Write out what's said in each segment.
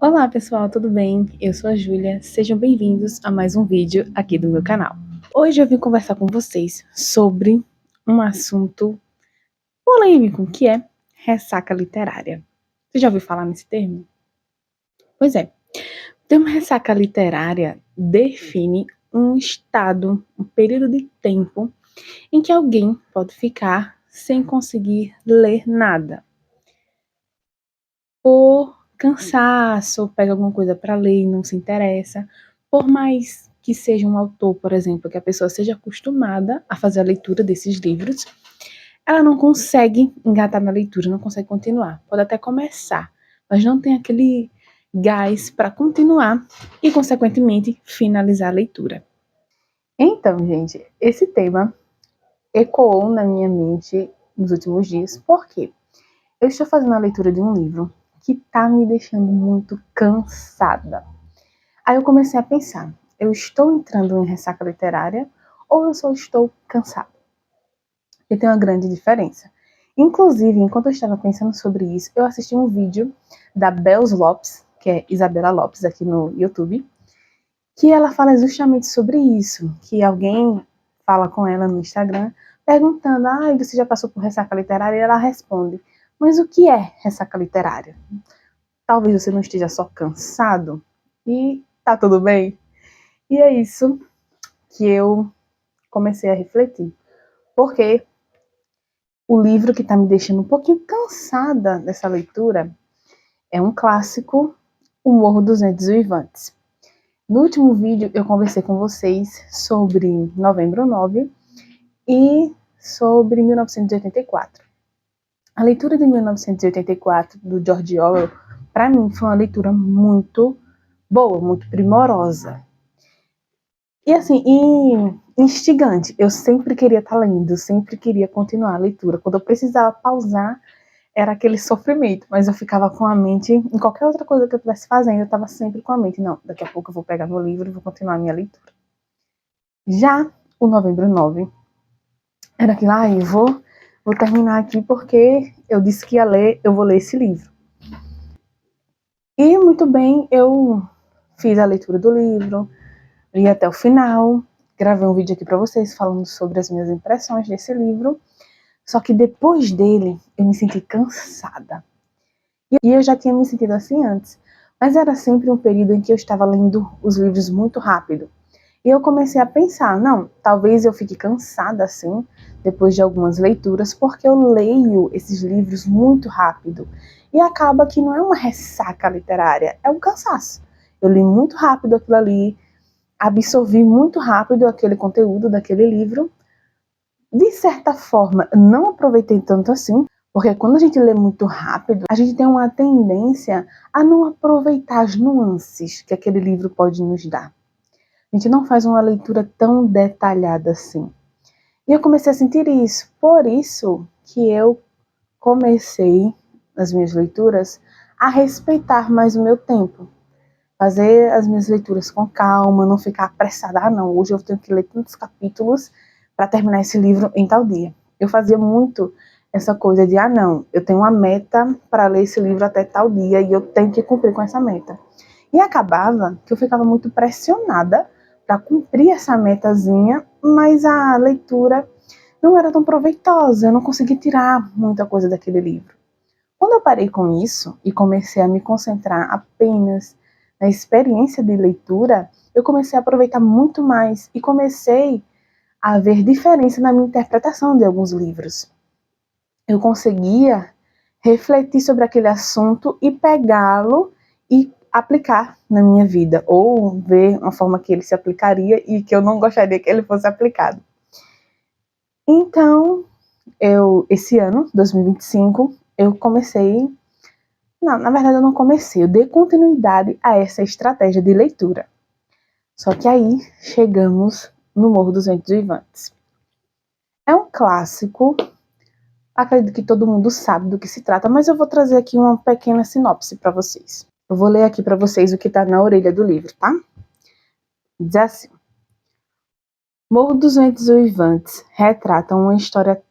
Olá pessoal, tudo bem? Eu sou a Júlia, sejam bem-vindos a mais um vídeo aqui do meu canal. Hoje eu vim conversar com vocês sobre um assunto polêmico, que é ressaca literária. Você já ouviu falar nesse termo? Pois é, o termo ressaca literária define um estado, um período de tempo em que alguém pode ficar sem conseguir ler nada. Por cansaço, pega alguma coisa para ler e não se interessa, por mais que seja um autor, por exemplo, que a pessoa seja acostumada a fazer a leitura desses livros, ela não consegue engatar na leitura, não consegue continuar. Pode até começar, mas não tem aquele gás para continuar e, consequentemente, finalizar a leitura. Então, gente, esse tema ecoou na minha mente nos últimos dias, por quê? Eu estou fazendo a leitura de um livro que tá me deixando muito cansada. Aí eu comecei a pensar, eu estou entrando em ressaca literária ou eu só estou cansada? E tem uma grande diferença. Inclusive, enquanto eu estava pensando sobre isso, eu assisti um vídeo da Bels Lopes, que é Isabela Lopes aqui no YouTube, que ela fala justamente sobre isso, que alguém fala com ela no Instagram, perguntando, você já passou por ressaca literária? E ela responde, mas o que é ressaca literária? Talvez você não esteja só cansado e tá tudo bem. E é isso que eu comecei a refletir. Porque o livro que tá me deixando um pouquinho cansada dessa leitura é um clássico, O Morro dos Ventos Uivantes. No último vídeo eu conversei com vocês sobre Novembro 9 e sobre 1984. A leitura de 1984 do George Orwell, para mim, foi uma leitura muito boa, muito primorosa. E assim, instigante. Eu sempre queria estar lendo, sempre queria continuar a leitura. Quando eu precisava pausar, era aquele sofrimento, mas eu ficava com a mente, em qualquer outra coisa que eu estivesse fazendo, eu estava sempre com a mente, não, daqui a pouco eu vou pegar meu livro e vou continuar a minha leitura. Já o Novembro 9, era aquilo, eu vou terminar aqui porque eu disse que ia ler, eu vou ler esse livro. E muito bem, eu fiz a leitura do livro, li até o final, gravei um vídeo aqui para vocês falando sobre as minhas impressões desse livro, só que depois dele eu me senti cansada. E eu já tinha me sentido assim antes, mas era sempre um período em que eu estava lendo os livros muito rápido. E eu comecei a pensar, não, talvez eu fique cansada assim, depois de algumas leituras, porque eu leio esses livros muito rápido. E acaba que não é uma ressaca literária, é um cansaço. Eu li muito rápido aquilo ali, absorvi muito rápido aquele conteúdo daquele livro. De certa forma, não aproveitei tanto assim, porque quando a gente lê muito rápido, a gente tem uma tendência a não aproveitar as nuances que aquele livro pode nos dar. A gente não faz uma leitura tão detalhada assim. E eu comecei a sentir isso. Por isso que eu comecei, nas minhas leituras, a respeitar mais o meu tempo. Fazer as minhas leituras com calma, não ficar apressada. Não, hoje eu tenho que ler tantos capítulos para terminar esse livro em tal dia. Eu fazia muito essa coisa de, não, eu tenho uma meta para ler esse livro até tal dia e eu tenho que cumprir com essa meta. E acabava que eu ficava muito pressionada para cumprir essa metazinha, mas a leitura não era tão proveitosa, eu não conseguia tirar muita coisa daquele livro. Quando eu parei com isso e comecei a me concentrar apenas na experiência de leitura, eu comecei a aproveitar muito mais e comecei a ver diferença na minha interpretação de alguns livros. Eu conseguia refletir sobre aquele assunto e pegá-lo e aplicar na minha vida, ou ver uma forma que ele se aplicaria e que eu não gostaria que ele fosse aplicado. Então, esse ano, 2025, eu comecei... Não, na verdade eu não comecei, eu dei continuidade a essa estratégia de leitura. Só que aí chegamos no Morro dos Ventos Uivantes. É um clássico, acredito que todo mundo sabe do que se trata, mas eu vou trazer aqui uma pequena sinopse para vocês. Eu vou ler aqui para vocês o que está na orelha do livro, tá? Diz assim: Morro dos Ventos Uivantes retrata uma história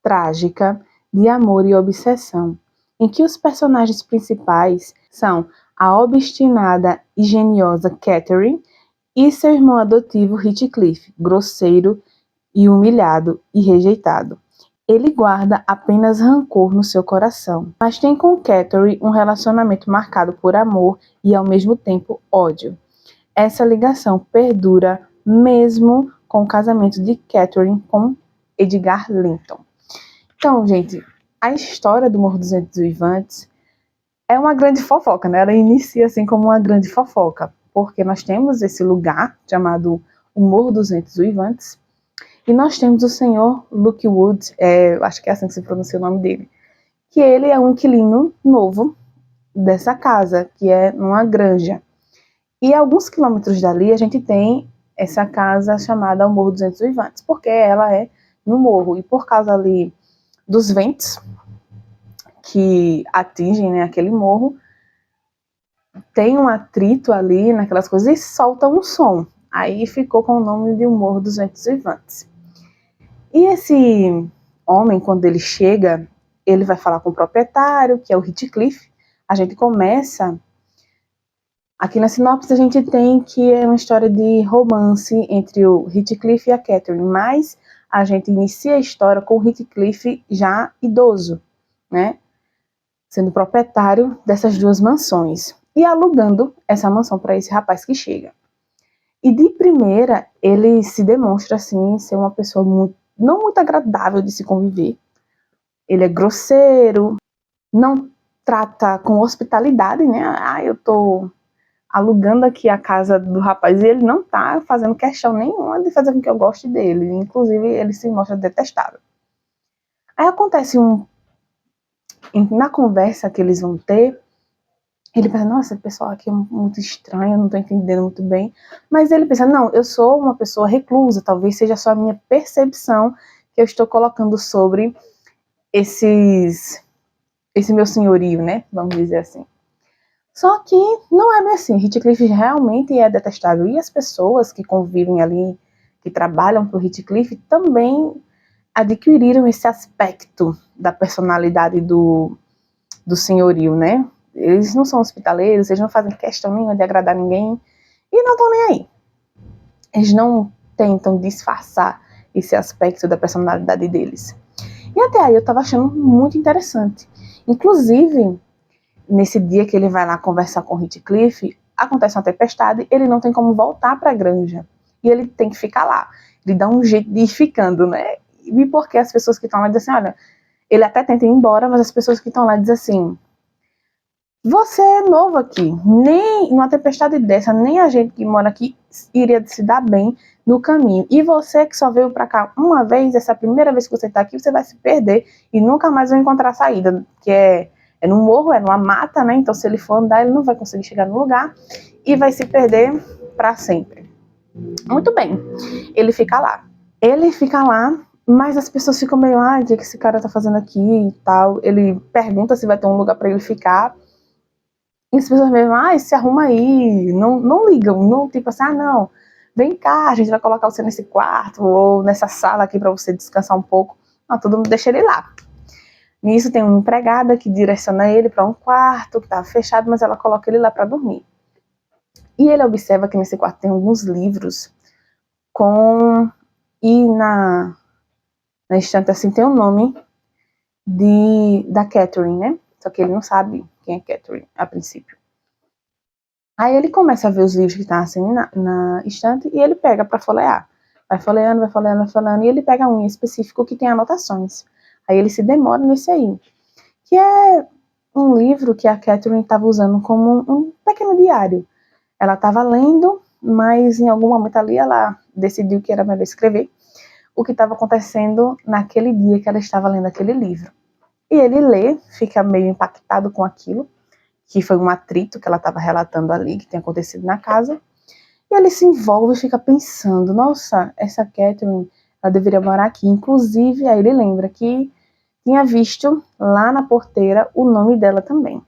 trágica de amor e obsessão, em que os personagens principais são a obstinada e geniosa Catherine e seu irmão adotivo Heathcliff, grosseiro e humilhado e rejeitado. Ele guarda apenas rancor no seu coração, mas tem com Catherine um relacionamento marcado por amor e ao mesmo tempo ódio. Essa ligação perdura mesmo com o casamento de Catherine com Edgar Linton. Então, gente, a história do Morro dos Ventos Uivantes é uma grande fofoca, né? Ela inicia assim como uma grande fofoca, porque nós temos esse lugar chamado o Morro dos Ventos Uivantes, e nós temos o senhor Luke Wood, acho que é assim que se pronuncia o nome dele, que ele é um inquilino novo dessa casa, que é numa granja. E a alguns quilômetros dali a gente tem essa casa chamada o Morro dos Ventos Uivantes, porque ela é no morro, e por causa ali dos ventos que atingem, né, aquele morro, tem um atrito ali naquelas coisas e solta um som. Aí ficou com o nome de o Morro dos Ventos Uivantes. E esse homem, quando ele chega, ele vai falar com o proprietário, que é o Heathcliff. A gente começa... Aqui na sinopse a gente tem que é uma história de romance entre o Heathcliff e a Catherine, mas a gente inicia a história com o Heathcliff já idoso, né? Sendo proprietário dessas duas mansões e alugando essa mansão para esse rapaz que chega. E de primeira, ele se demonstra assim ser uma pessoa não muito agradável de se conviver. Ele é grosseiro, não trata com hospitalidade, né? Eu tô alugando aqui a casa do rapaz e ele não tá fazendo questão nenhuma de fazer com que eu goste dele. Inclusive, ele se mostra detestável. Aí acontece na conversa que eles vão ter, ele pensa, nossa, esse pessoal aqui é muito estranho, eu não tô entendendo muito bem. Mas ele pensa, não, eu sou uma pessoa reclusa, talvez seja só a minha percepção que eu estou colocando sobre esse meu senhorio, né? Vamos dizer assim. Só que não é bem assim. Heathcliff realmente é detestável. E as pessoas que convivem ali, que trabalham para o Heathcliff, também adquiriram esse aspecto da personalidade do senhorio, né? Eles não são hospitaleiros, eles não fazem questão nenhuma de agradar ninguém e não estão nem aí. Eles não tentam disfarçar esse aspecto da personalidade deles. E até aí eu tava achando muito interessante. Inclusive, nesse dia que ele vai lá conversar com o Heathcliff, acontece uma tempestade, ele não tem como voltar para a granja. E ele tem que ficar lá. Ele dá um jeito de ir ficando, né? E porque as pessoas que estão lá dizem assim, olha, ele até tenta ir embora, mas as pessoas que estão lá dizem assim, você é novo aqui, nem numa tempestade dessa, nem a gente que mora aqui iria se dar bem no caminho. E você que só veio pra cá uma vez, essa primeira vez que você tá aqui, você vai se perder e nunca mais vai encontrar saída, que é no morro, é numa mata, né? Então se ele for andar, ele não vai conseguir chegar no lugar e vai se perder pra sempre. Muito bem, ele fica lá. Mas as pessoas ficam meio, o que esse cara tá fazendo aqui e tal. Ele pergunta se vai ter um lugar pra ele ficar. E as pessoas mesmo, se arruma aí, não ligam, não, tipo assim, não, vem cá, a gente vai colocar você nesse quarto, ou nessa sala aqui pra você descansar um pouco. Não, todo mundo deixa ele lá. Nisso tem uma empregada que direciona ele pra um quarto, que tava fechado, mas ela coloca ele lá pra dormir. E ele observa que nesse quarto tem alguns livros e na estante assim tem o nome da Catherine, né? Só que ele não sabe quem é Catherine a princípio. Aí ele começa a ver os livros que estão assim na estante e ele pega para folhear. Vai folheando, e ele pega um em específico que tem anotações. Aí ele se demora nesse aí, que é um livro que a Catherine estava usando como um pequeno diário. Ela estava lendo, mas em algum momento ali ela decidiu que era melhor escrever o que estava acontecendo naquele dia que ela estava lendo aquele livro. E ele lê, fica meio impactado com aquilo, que foi um atrito que ela estava relatando ali, que tinha acontecido na casa. E ele se envolve e fica pensando, nossa, essa Catherine, ela deveria morar aqui. Inclusive, aí ele lembra que tinha visto lá na porteira o nome dela também.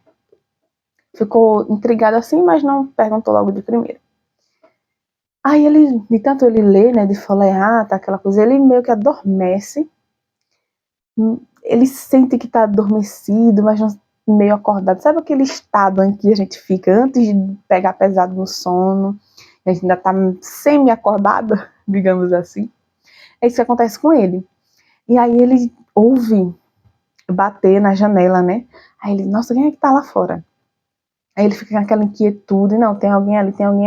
Ficou intrigado assim, mas não perguntou logo de primeira. Aí ele, de tanto ele ler, né, de folhear, tá, aquela coisa, ele meio que adormece. Ele sente que tá adormecido, mas meio acordado. Sabe aquele estado em que a gente fica antes de pegar pesado no sono? A gente ainda tá semi-acordado, digamos assim. É isso que acontece com ele. E aí ele ouve bater na janela, né? Aí ele, nossa, quem é que tá lá fora? Aí ele fica com aquela inquietude, não, tem alguém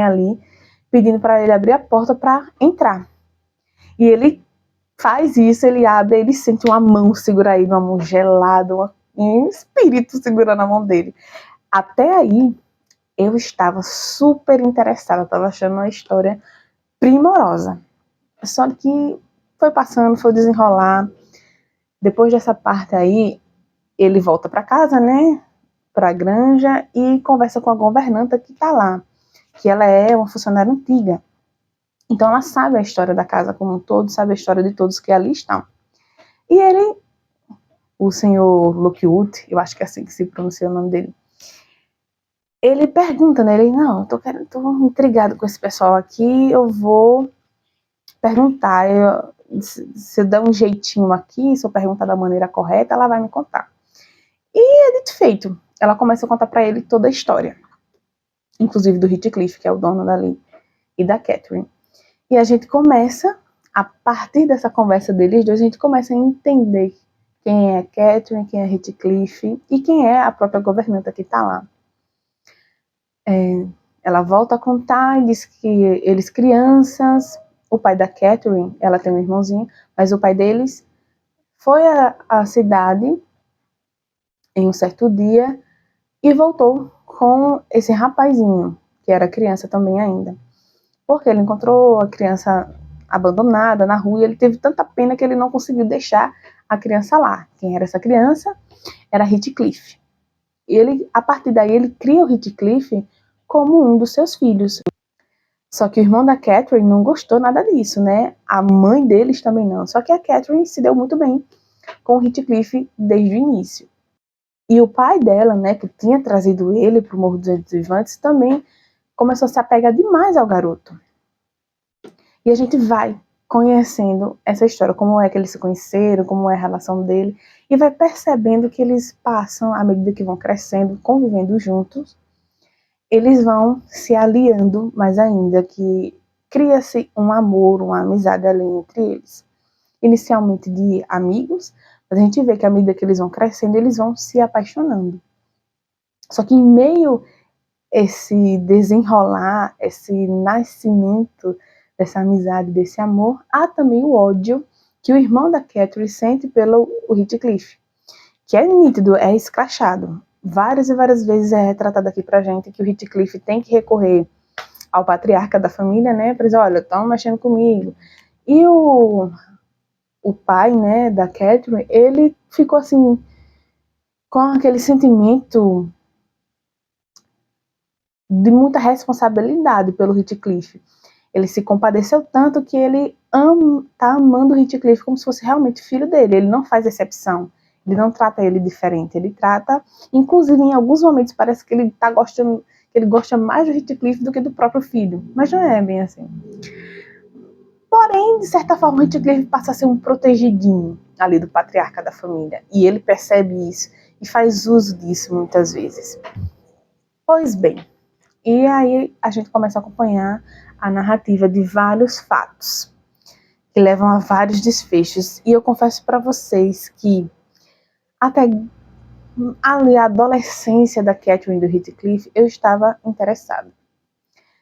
ali, pedindo para ele abrir a porta para entrar. E ele faz isso, ele abre, ele sente uma mão segurar ele, uma mão gelada, um espírito segurando a mão dele. Até aí, eu estava super interessada, estava achando uma história primorosa. Só que foi passando, foi desenrolar. Depois dessa parte aí, ele volta para casa, né? Para a granja e conversa com a governanta que está lá, que ela é uma funcionária antiga. Então ela sabe a história da casa como um todo, sabe a história de todos que ali estão. E ele, o senhor Lockwood, eu acho que é assim que se pronuncia o nome dele, ele pergunta, né? Ele, não, tô intrigado com esse pessoal aqui, eu vou perguntar. Se eu der um jeitinho aqui, se eu perguntar da maneira correta, ela vai me contar. E é dito feito. Ela começa a contar para ele toda a história, inclusive do Heathcliff, que é o dono dali, e da Catherine. E a gente começa, a partir dessa conversa deles dois, a gente começa a entender quem é Catherine, quem é Heathcliff e quem é a própria governanta que está lá. Ela volta a contar e diz que eles crianças, o pai da Catherine, ela tem um irmãozinho, mas o pai deles foi à cidade em um certo dia e voltou com esse rapazinho, que era criança também ainda. Porque ele encontrou a criança abandonada na rua e ele teve tanta pena que ele não conseguiu deixar a criança lá. Quem era essa criança? Era Heathcliff. E ele, a partir daí, ele cria o Heathcliff como um dos seus filhos. Só que o irmão da Catherine não gostou nada disso, né? A mãe deles também não. Só que a Catherine se deu muito bem com o Heathcliff desde o início. E o pai dela, né, que tinha trazido ele para o Morro dos Ventos Vivantes, também começou a se apegar demais ao garoto. E a gente vai conhecendo essa história, como é que eles se conheceram, como é a relação dele, e vai percebendo que eles passam, à medida que vão crescendo, convivendo juntos, eles vão se aliando mais ainda, que cria-se um amor, uma amizade ali entre eles. Inicialmente de amigos, mas a gente vê que à medida que eles vão crescendo, eles vão se apaixonando. Só que em meio a esse desenrolar, esse nascimento dessa amizade, desse amor, há também o ódio que o irmão da Catherine sente pelo Heathcliff, que é nítido, é escrachado. Várias e várias vezes é retratado aqui pra gente que o Heathcliff tem que recorrer ao patriarca da família, né, para dizer, olha, estão mexendo comigo. E o pai, né, da Catherine, ele ficou assim, com aquele sentimento de muita responsabilidade pelo Heathcliff. Ele se compadeceu tanto que ele tá amando o Heathcliff como se fosse realmente filho dele. Ele não faz exceção. Ele não trata ele diferente. Ele trata, inclusive em alguns momentos parece que ele tá gostando, que ele gosta mais do Heathcliff do que do próprio filho. Mas não é bem assim. Porém, de certa forma, o Heathcliff passa a ser um protegidinho ali do patriarca da família. E ele percebe isso e faz uso disso muitas vezes. Pois bem, e aí a gente começa a acompanhar a narrativa de vários fatos que levam a vários desfechos. E eu confesso para vocês que até ali a adolescência da Catherine e do Heathcliff eu estava interessada.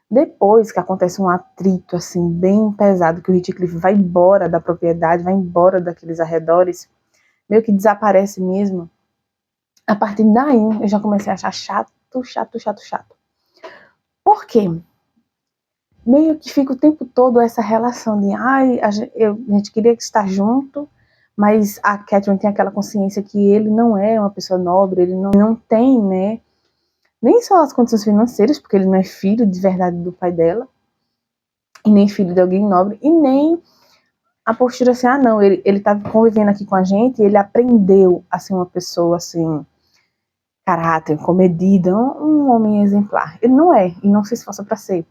Depois que acontece um atrito assim bem pesado, que o Heathcliff vai embora da propriedade, vai embora daqueles arredores, meio que desaparece mesmo, a partir daí eu já comecei a achar chato. Por quê? Meio que fica o tempo todo essa relação de a gente queria estar junto, mas a Catherine tem aquela consciência que ele não é uma pessoa nobre, ele não tem, né, nem só as condições financeiras, porque ele não é filho de verdade do pai dela, e nem filho de alguém nobre, e nem a postura assim, não, ele tá convivendo aqui com a gente, e ele aprendeu a ser uma pessoa assim, caráter, comedida, um homem exemplar. Ele não é, e não se esforça para ser.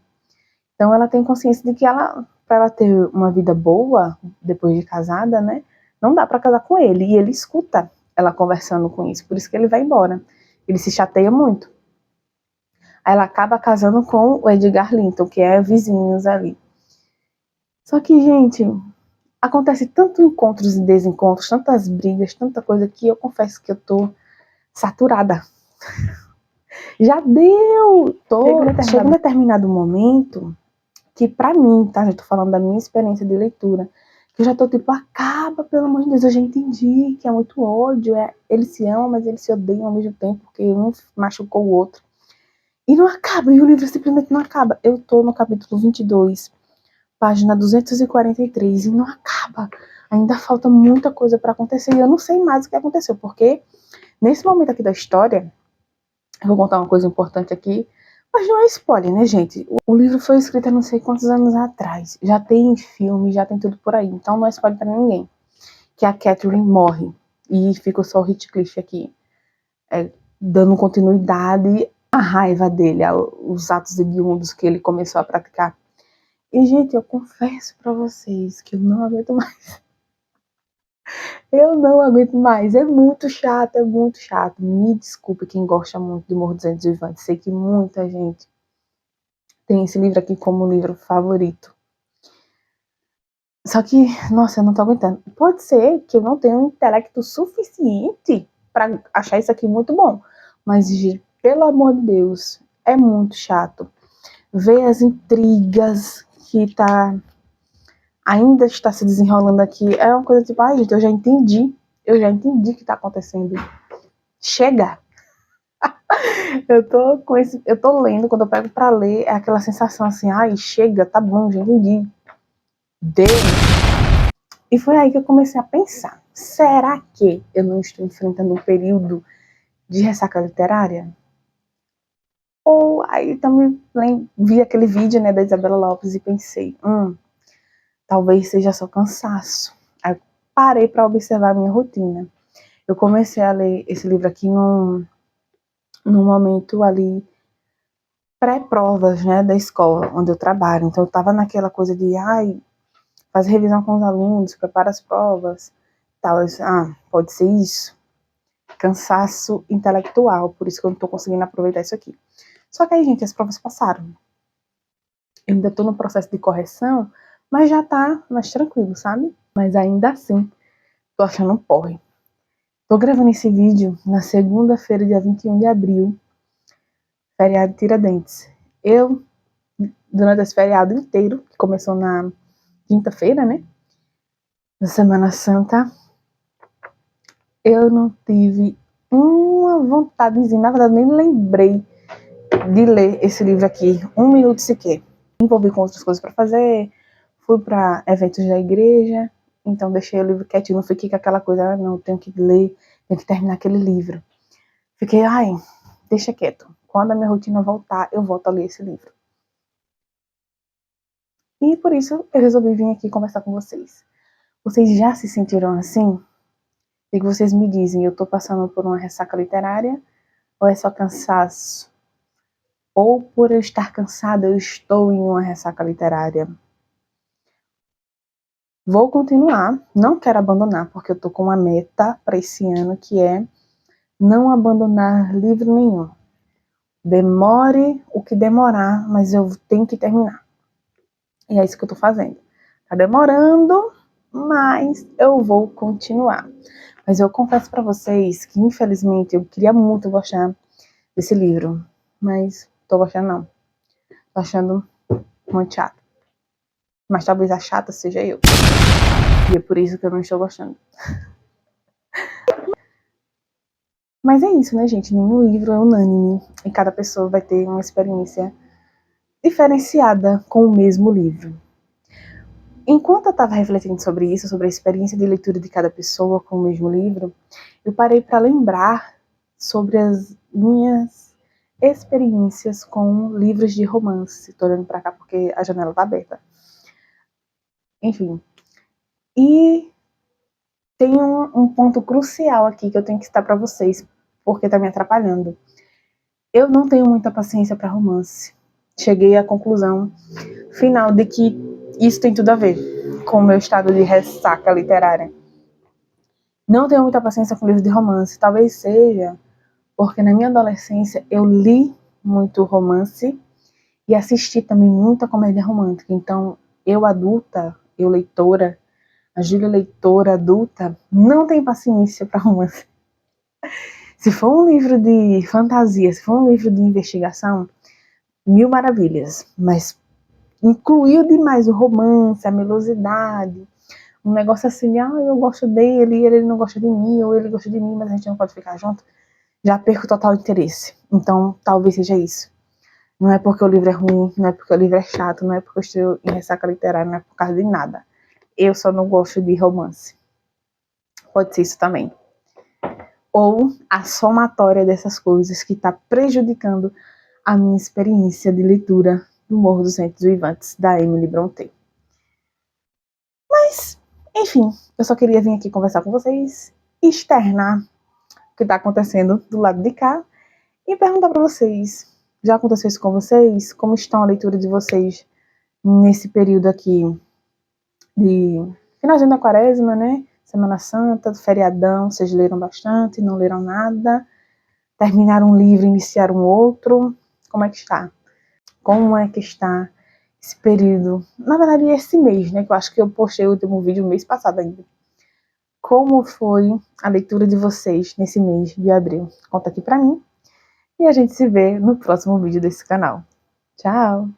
Então ela tem consciência de que para ela ter uma vida boa, depois de casada, né, não dá para casar com ele. E ele escuta ela conversando com isso, por isso que ele vai embora. Ele se chateia muito. Aí ela acaba casando com o Edgar Linton, que é vizinhos ali. Só que, gente, acontece tanto encontros e desencontros, tantas brigas, tanta coisa que eu confesso que eu tô saturada. Já deu! Chega um determinado momento que pra mim, tá? Já tô falando da minha experiência de leitura, que eu já tô tipo, acaba, pelo amor de Deus, eu já entendi que é muito ódio, eles se amam, mas eles se odeiam ao mesmo tempo, porque um machucou o outro. E não acaba, e o livro simplesmente não acaba. Eu tô no capítulo 22, página 243, e não acaba. Ainda falta muita coisa pra acontecer, e eu não sei mais o que aconteceu, porque nesse momento aqui da história, eu vou contar uma coisa importante aqui, mas não é spoiler, né, gente? O livro foi escrito há não sei quantos anos atrás. Já tem filme, já tem tudo por aí. Então não é spoiler pra ninguém. Que a Catherine morre. E fica só o Heathcliff aqui. Dando continuidade à raiva dele, aos atos hediondos que ele começou a praticar. E, gente, eu confesso pra vocês que eu não aguento mais. Eu não aguento mais. É muito chato, é muito chato. Me desculpe quem gosta muito de Morro dos Ventos Vivantes. Sei que muita gente tem esse livro aqui como livro favorito. Só que, nossa, eu não tô aguentando. Pode ser que eu não tenha um intelecto suficiente pra achar isso aqui muito bom. Mas, pelo amor de Deus, é muito chato. Ver as intrigas que ainda está se desenrolando aqui é uma coisa tipo, ai, gente, eu já entendi o que tá acontecendo. Chega! Eu tô lendo, quando eu pego pra ler, é aquela sensação assim, ai, chega, tá bom, já entendi. Deu. E foi aí que eu comecei a pensar, será que eu não estou enfrentando um período de ressaca literária? Ou aí também vi aquele vídeo, né, da Isabela Lopes e pensei, talvez seja só cansaço. Aí eu parei para observar a minha rotina. Eu comecei a ler esse livro aqui num momento ali pré-provas, né, da escola onde eu trabalho. Então eu tava naquela coisa de, fazer revisão com os alunos, preparar as provas, tal. Eu disse, pode ser isso. Cansaço intelectual, por isso que eu não tô conseguindo aproveitar isso aqui. Só que aí, gente, as provas passaram. Eu ainda tô no processo de correção, mas já tá mais tranquilo, sabe? Mas ainda assim, tô achando um porre. Tô gravando esse vídeo na segunda-feira, dia 21 de abril, feriado de Tiradentes. Eu, durante esse feriado inteiro, que começou na quinta-feira, né? Na Semana Santa, eu não tive uma vontadezinha, na verdade, nem lembrei de ler esse livro aqui, um minuto sequer. Me envolvi com outras coisas para fazer, fui para eventos da igreja, então deixei o livro quietinho, não fiquei com aquela coisa, não, tenho que ler, tenho que terminar aquele livro. Fiquei, deixa quieto. Quando a minha rotina voltar, eu volto a ler esse livro. E por isso eu resolvi vir aqui conversar com vocês. Vocês já se sentiram assim? E que vocês me dizem, eu tô passando por uma ressaca literária ou é só cansaço? Ou por eu estar cansada, eu estou em uma ressaca literária? Vou continuar, não quero abandonar, porque eu tô com uma meta para esse ano que é não abandonar livro nenhum. Demore o que demorar, mas eu tenho que terminar. E é isso que eu tô fazendo. Tá demorando, mas eu vou continuar. Mas eu confesso para vocês que, infelizmente, eu queria muito gostar desse livro, mas tô gostando não. Tô achando muito chato. Mas talvez a chata seja eu. E é por isso que eu não estou gostando. Mas é isso, né, gente? Nenhum livro é unânime. E cada pessoa vai ter uma experiência diferenciada com o mesmo livro. Enquanto eu estava refletindo sobre isso, sobre a experiência de leitura de cada pessoa com o mesmo livro, eu parei para lembrar sobre as minhas experiências com livros de romance. Estou olhando para cá porque a janela está aberta. Enfim. E tem um ponto crucial aqui que eu tenho que citar para vocês, porque está me atrapalhando. Eu não tenho muita paciência para romance. Cheguei à conclusão final de que isso tem tudo a ver com o meu estado de ressaca literária. Não tenho muita paciência com livros de romance. Talvez seja porque na minha adolescência eu li muito romance e assisti também muita comédia romântica. Então, eu adulta, eu leitora, a Júlia leitora adulta, não tem paciência para romance. Se for um livro de fantasia, se for um livro de investigação, mil maravilhas, mas incluiu demais o romance, a melosidade, um negócio assim, eu gosto dele, ele não gosta de mim, ou ele gosta de mim, mas a gente não pode ficar junto, já perco total interesse. Então, talvez seja isso. Não é porque o livro é ruim, não é porque o livro é chato, não é porque eu estou em ressaca literária, não é por causa de nada. Eu só não gosto de romance. Pode ser isso também. Ou a somatória dessas coisas que está prejudicando a minha experiência de leitura do Morro dos Ventos Vivantes, da Emily Brontë. Mas, enfim, eu só queria vir aqui conversar com vocês, externar o que está acontecendo do lado de cá e perguntar para vocês, já aconteceu isso com vocês? Como estão a leitura de vocês nesse período aqui de finalzinho da quaresma, né? Semana Santa, do feriadão, vocês leram bastante, não leram nada? Terminaram um livro, iniciaram outro? Como é que está? Como é que está esse período? Na verdade, esse mês, né? Que eu acho que eu postei o último vídeo mês passado ainda. Como foi a leitura de vocês nesse mês de abril? Conta aqui pra mim. E a gente se vê no próximo vídeo desse canal. Tchau!